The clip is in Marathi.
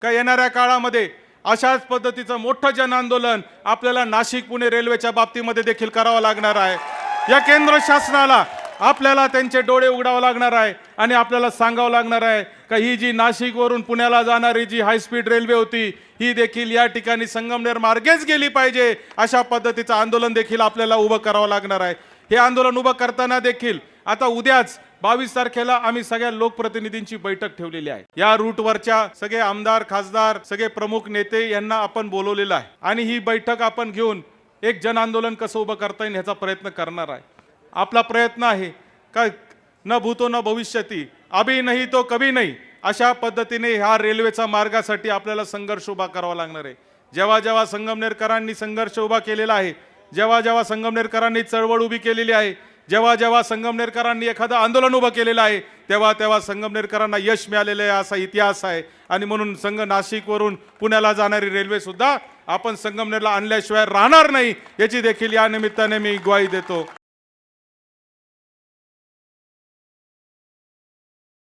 का येणाऱ्या काळामध्ये अशाच पद्धतीचं मोठं जन आंदोलन आपल्याला नाशिक पुणे रेल्वेच्या बाबतीमध्ये देखील करावं लागणार आहे। या केंद्र शासनाला आपल्याला त्यांचे डोळे उघडावं लागणार आहे आणि आपल्याला सांगावं लागणार आहे का ही जी नाशिकवरून पुण्याला जाणारी जी हाय स्पीड रेल्वे होती ही देखील या ठिकाणी संगमनेर मार्गेच गेली पाहिजे, अशा पद्धतीचं आंदोलन देखील आपल्याला उभं करावं लागणार आहे। हे आंदोलन उभं करताना देखील आता उद्याच 22 तारखेला आम्ही सगळ्या लोकप्रतिनिधींची बैठक ठेवलेली आहे। या रूटवरच्या सगळे आमदार खासदार सगळे प्रमुख नेते यांना आपण बोलवलेलं आहे आणि ही बैठक आपण घेऊन एक जन आंदोलन कसं उभं करता येईल ह्याचा प्रयत्न करणार आहे। आपला प्रयत्न आहे का न भूतो न भविष्यती, अभी नहीं तो कभी नहीं, अशा पद्धतीने ह्या रेल्वेचा मार्गासाठी आपल्याला संघर्ष उभा करावा लागणार आहे। जेव्हा जेव्हा संगमनेरकरांनी संघर्ष उभा केलेला आहे, जेव्हा जेव्हा संगमनेरकरांनी चळवळ उभी केलेली आहे, जेव्हा जेव्हा संगमनेरकरांनी एखादं आंदोलन उभं केलेलं आहे तेव्हा तेव्हा संगमनेरकरांना यश मिळालेलं आहे, असा इतिहास आहे। आणि म्हणून नाशिकवरून पुण्याला जाणारी रेल्वे सुद्धा आपण संगमनेरला आणल्याशिवाय राहणार नाही, याची देखील या निमित्ताने मी ग्वाही देतो।